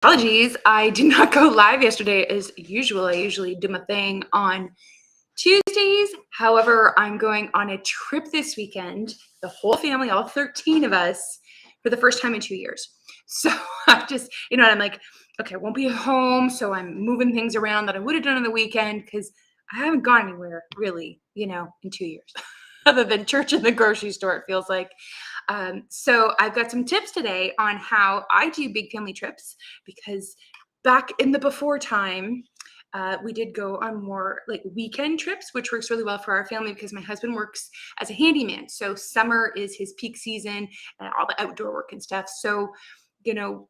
Apologies, I did not go live yesterday as usual. I usually do my thing on Tuesdays. However, I'm going on a trip this weekend, the whole family, all 13 of us, for the first time in 2 years. So I just, I'm like, okay, I won't be home. So I'm moving things around that I would have done on the weekend because I haven't gone anywhere really, in 2 years, other than church and the grocery store, it feels like. So I've got some tips today on how I do big family trips because back in the before time, we did go on more like weekend trips, which works really well for our family because my husband works as a handyman. So summer is his peak season and all the outdoor work and stuff. So, you know,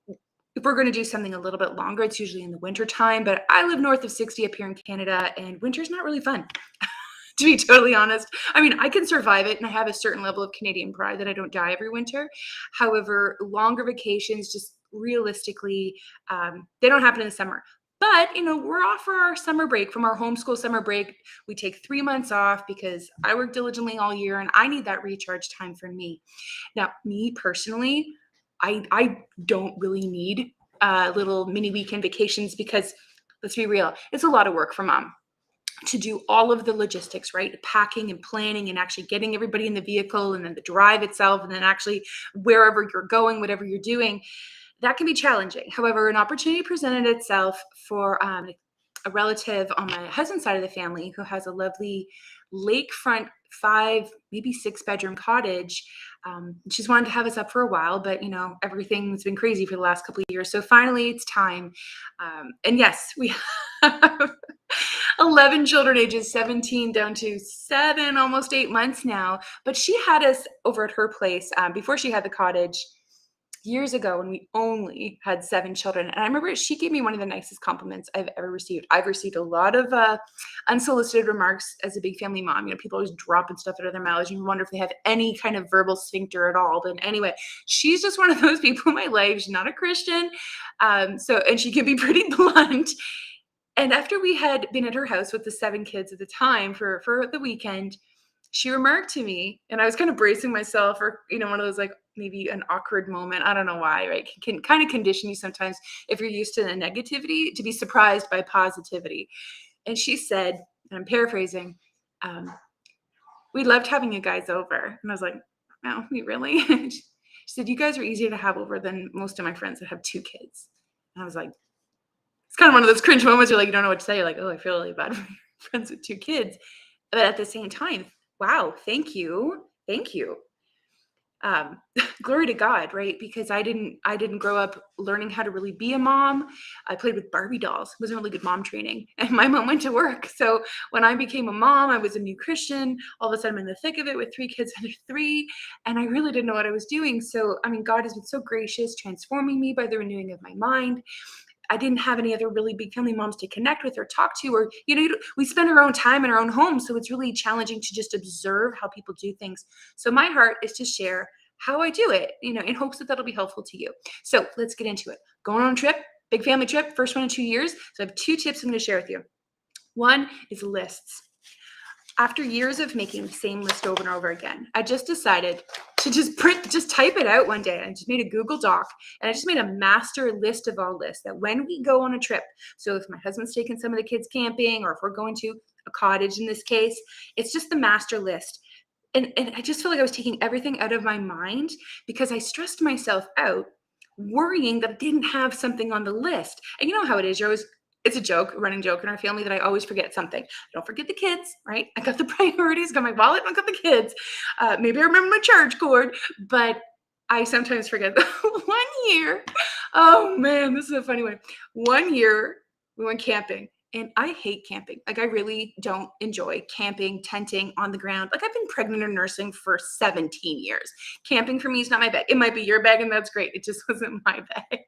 if we're going to do something a little bit longer, it's usually in the winter time. But I live north of 60 up here in Canada, and winter's not really fun. To be totally honest. I mean, I can survive it and I have a certain level of Canadian pride that I don't die every winter. However, longer vacations, just realistically, they don't happen in the summer. But, we're off for our summer break from our homeschool summer break. We take 3 months off because I work diligently all year and I need that recharge time for me. Now, me personally, I don't really need little mini weekend vacations because let's be real, it's a lot of work for mom to do all of the logistics, right? Packing and planning and actually getting everybody in the vehicle and then the drive itself and then actually wherever you're going, whatever you're doing, that can be challenging. However, an opportunity presented itself for a relative on my husband's side of the family who has a lovely lakefront 5, maybe 6 bedroom cottage. She's wanted to have us up for a while, but everything's been crazy for the last couple of years. So finally it's time. And yes, we have 11 children ages 17 down to 7, almost 8 months now. But she had us over at her place before she had the cottage years ago when we only had 7 children. And I remember she gave me one of the nicest compliments I've ever received. I've received a lot of unsolicited remarks as a big family mom. People always dropping stuff out of their mouths. You wonder if they have any kind of verbal sphincter at all. But anyway, she's just one of those people in my life. She's not a Christian. And she can be pretty blunt. And after we had been at her house with the 7 kids at the time for the weekend, she remarked to me, and I was kind of bracing myself for, one of those like maybe an awkward moment. I don't know why, right? Can kind of condition you sometimes if you're used to the negativity to be surprised by positivity. And she said, and I'm paraphrasing, we loved having you guys over. And I was like, no, we really? She said, you guys are easier to have over than most of my friends that have 2 kids. And I was like, it's kind of one of those cringe moments. You're like, you don't know what to say. You're like, oh, I feel really bad for friends with 2 kids. But at the same time, wow, thank you. Thank you. Glory to God, right? Because I didn't grow up learning how to really be a mom. I played with Barbie dolls. It wasn't really good mom training. And my mom went to work. So when I became a mom, I was a new Christian. All of a sudden I'm in the thick of it with 3 kids under 3. And I really didn't know what I was doing. So, God has been so gracious, transforming me by the renewing of my mind. I didn't have any other really big family moms to connect with or talk to, or, we spend our own time in our own home. So it's really challenging to just observe how people do things. So my heart is to share how I do it, in hopes that that'll be helpful to you. So let's get into it. Going on a trip, big family trip, first one in 2 years. So I have 2 tips I'm going to share with you. One is lists. After years of making the same list over and over again, I just decided to just type it out one day. I just made a Google Doc and I just made a master list of all lists that when we go on a trip, so if my husband's taking some of the kids camping or if we're going to a cottage in this case, it's just the master list. And I just feel like I was taking everything out of my mind because I stressed myself out worrying that I didn't have something on the list. And you know how it is. It's a joke, a running joke in our family that I always forget something. I don't forget the kids, right? I got the priorities, got my wallet, I got the kids. Maybe I remember my charge cord, but I sometimes forget. One year, oh man, this is a funny one. One year we went camping. And I hate camping. Like, I really don't enjoy camping, tenting on the ground. Like, I've been pregnant or nursing for 17 years. Camping for me is not my bag. It might be your bag, and that's great. It just wasn't my bag.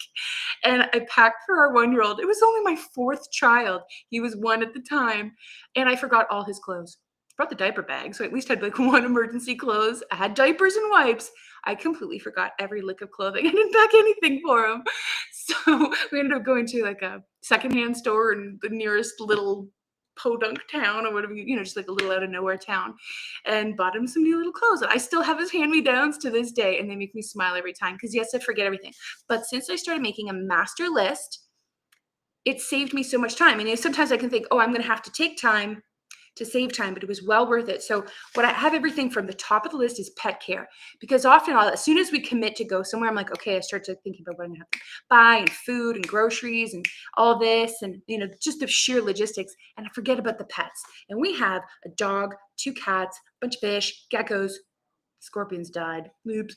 And I packed for our 1-year-old. It was only my 4th child. He was 1 at the time. And I forgot all his clothes. I brought the diaper bag, so I at least had like 1 emergency clothes. I had diapers and wipes. I completely forgot every lick of clothing. I didn't pack anything for him. So we ended up going to like a secondhand store in the nearest little podunk town or whatever, just like a little out of nowhere town, and bought him some new little clothes. I still have his hand-me-downs to this day, and they make me smile every time because yes, I forget everything. But since I started making a master list, it saved me so much time. And sometimes I can think, oh, I'm going to have to take time to save time, but it was well worth it. So what I have everything from the top of the list is pet care, because often as soon as we commit to go somewhere, I'm like, okay, I start to thinking about what I'm gonna have to buy and food and groceries and all this and just the sheer logistics, and I forget about the pets. And we have a dog, 2 cats, a bunch of fish, geckos, scorpions died, oops.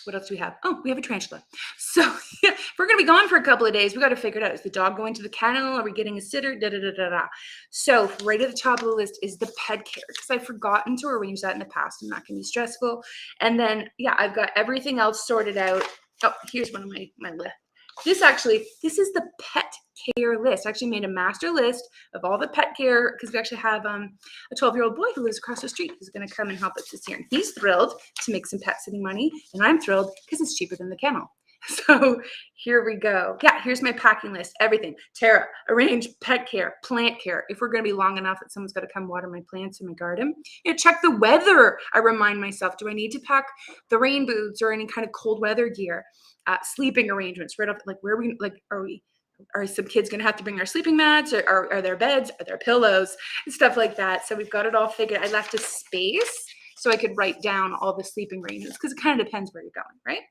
What else do we have? Oh, we have a tarantula. So yeah, if we're going to be gone for a couple of days, we got to figure it out. Is the dog going to the kennel? Are we getting a sitter? Da, da, da, da, da. So right at the top of the list is the pet care, because I've forgotten to arrange that in the past, and that can be stressful. And then, yeah, I've got everything else sorted out. Oh, here's one of my list. This is the pet care list. I actually made a master list of all the pet care, because we actually have a 12-year-old boy who lives across the street who's going to come and help us this year. And he's thrilled to make some pet sitting money, and I'm thrilled because it's cheaper than the kennel. So here we go. Yeah, here's my packing list. Everything. Tara, arrange pet care, plant care. If we're going to be long enough that someone's got to come water my plants in my garden. Check the weather. I remind myself, do I need to pack the rain boots or any kind of cold weather gear? Sleeping arrangements, right off, like are some kids going to have to bring their sleeping mats, or are there beds, are there pillows, and stuff like that. So we've got it all figured. I left a space so I could write down all the sleeping arrangements, because it kind of depends where you're going, right?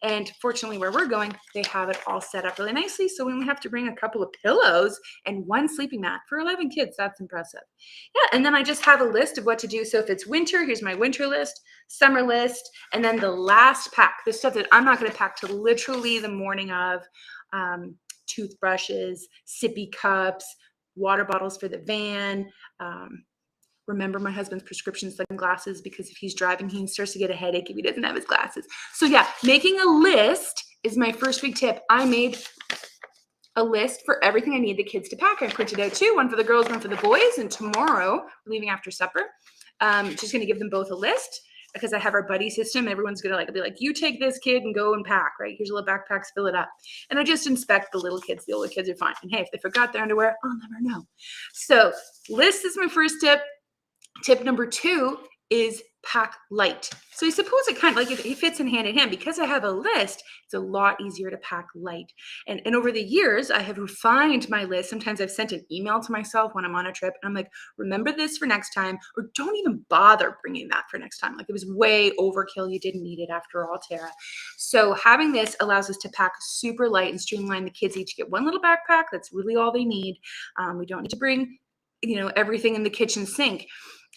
And fortunately, where we're going, they have it all set up really nicely. So we only have to bring a couple of pillows and 1 sleeping mat for 11 kids. That's impressive. Yeah, and then I just have a list of what to do. So if it's winter, here's my winter list, summer list, and then the last pack, the stuff that I'm not going to pack till literally the morning of, toothbrushes, sippy cups, water bottles for the van, remember my husband's prescription sunglasses, because if he's driving, he starts to get a headache if he doesn't have his glasses. So yeah, making a list is my first big tip. I made a list for everything I need the kids to pack. I printed out 2, one for the girls, one for the boys. And tomorrow, we're leaving after supper, just going to give them both a list, because I have our buddy system. Everyone's going to be like, you take this kid and go and pack, right? Here's your little backpacks, fill it up. And I just inspect the little kids. The older kids are fine. And hey, if they forgot their underwear, I'll never know. So list is my first tip. Tip number 2 is pack light. So I suppose it kind of like it fits in hand in hand. Because I have a list, it's a lot easier to pack light. And over the years, I have refined my list. Sometimes I've sent an email to myself when I'm on a trip, and I'm like, remember this for next time, or don't even bother bringing that for next time. Like, it was way overkill. You didn't need it after all, Tara. So having this allows us to pack super light and streamline. The kids each get 1 little backpack. That's really all they need. We don't need to bring, everything in the kitchen sink.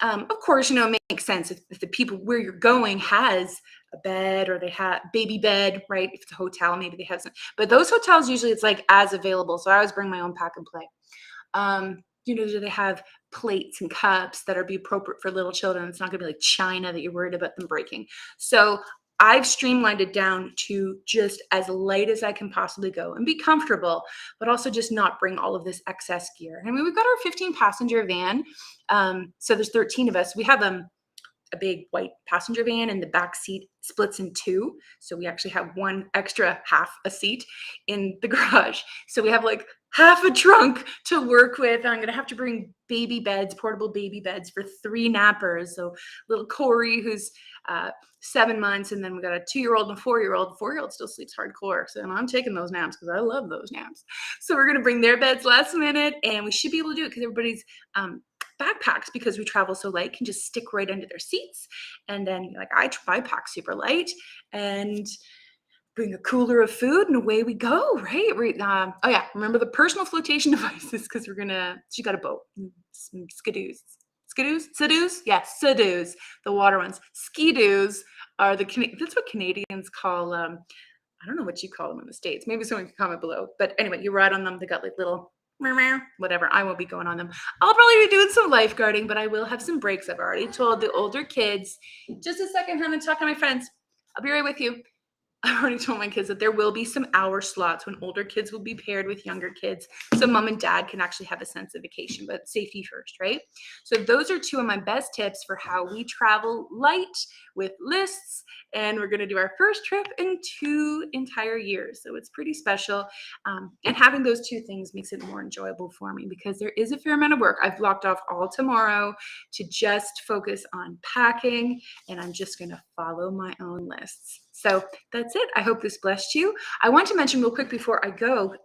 Of course, it makes sense if the people where you're going has a bed, or they have baby bed, right? If it's a hotel, maybe they have some, but those hotels, usually it's like as available. So I always bring my own pack and play. Do they have plates and cups that are be appropriate for little children? It's not gonna be like china that you're worried about them breaking. So I've streamlined it down to just as light as I can possibly go and be comfortable, but also just not bring all of this excess gear. I mean, we've got our 15-passenger van. So there's 13 of us. We have a big white passenger van, and the back seat splits in 2. So we actually have 1 extra half a seat in the garage. So we have like half a trunk to work with. I'm going to have to bring baby beds, portable baby beds for 3 nappers. So little Corey, who's 7 months, and then we got a 2-year-old and a 4-year-old. 4-year-old still sleeps hardcore. So I'm taking those naps because I love those naps. So we're going to bring their beds last minute, and we should be able to do it because everybody's backpacks, because we travel so light, can just stick right under their seats. And then I pack super light and bring a cooler of food, and away we go, right? Oh yeah, remember the personal flotation devices, because she got a boat. Skidoos. Yes, skidoos, the water ones. Skidoos are that's what Canadians call, I don't know what you call them in the States. Maybe someone can comment below. But anyway, you ride on them. They got like little whatever. I won't be going on them. I'll probably be doing some lifeguarding, but I will have some breaks. I've already told the older kids. Just a second, I'm going to talk to my friends. I'll be right with you. I've already told my kids that there will be some hour slots when older kids will be paired with younger kids, so mom and dad can actually have a sense of vacation, but safety first, right? So those are two of my best tips for how we travel light with lists, and we're going to do our first trip in 2 entire years, so it's pretty special. And having those two things makes it more enjoyable for me because there is a fair amount of work. I've blocked off all tomorrow to just focus on packing, and I'm just going to follow my own lists. So that's it. I hope this blessed you. I want to mention real quick before I go,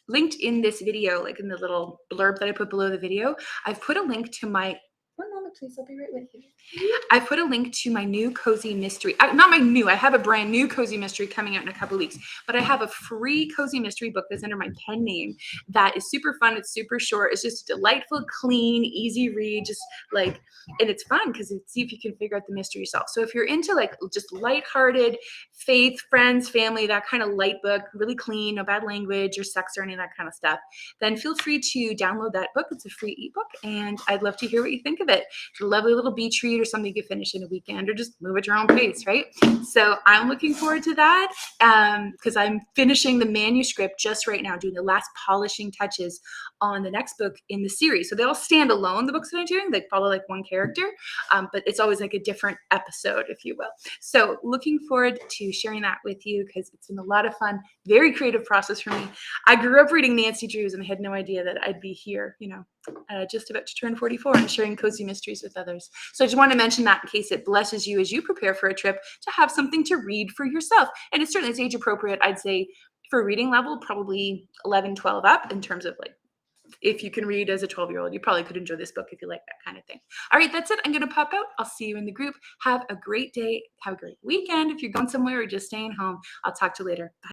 linked in this video, like in the little blurb that I put below the video, I've put a link to my, one moment please, I'll be right with you. I put a link to my new cozy mystery, not my new, I have a brand new cozy mystery coming out in a couple weeks, but I have a free cozy mystery book that's under my pen name that is super fun. It's super short. It's just a delightful, clean, easy read, just like, and it's fun because see if you can figure out the mystery yourself. So if you're into like just lighthearted, faith, friends, family, that kind of light book, really clean, no bad language or sex or any of that kind of stuff, then feel free to download that book. It's a free ebook, and I'd love to hear what you think of it. It's a lovely little beach read or something you could finish in a weekend, or just move at your own pace, right? So I'm looking forward to that because I'm finishing the manuscript just right now, doing the last polishing touches on the next book in the series. So they all stand alone, the books that I'm doing. They follow like one character, but it's always like a different episode, if you will. So looking forward to sharing that with you because it's been a lot of fun, very creative process for me. I grew up reading Nancy Drews and I had no idea that I'd be here, just about to turn 44 and sharing cozy mysteries with others. So I just want to mention that in case it blesses you as you prepare for a trip to have something to read for yourself. And it's certainly age appropriate. I'd say for reading level, probably 11, 12 up in terms of like, if you can read as a 12-year-old, you probably could enjoy this book if you like that kind of thing. All right, that's it. I'm going to pop out. I'll see you in the group. Have a great day. Have a great weekend if you're going somewhere or just staying home. I'll talk to you later. Bye.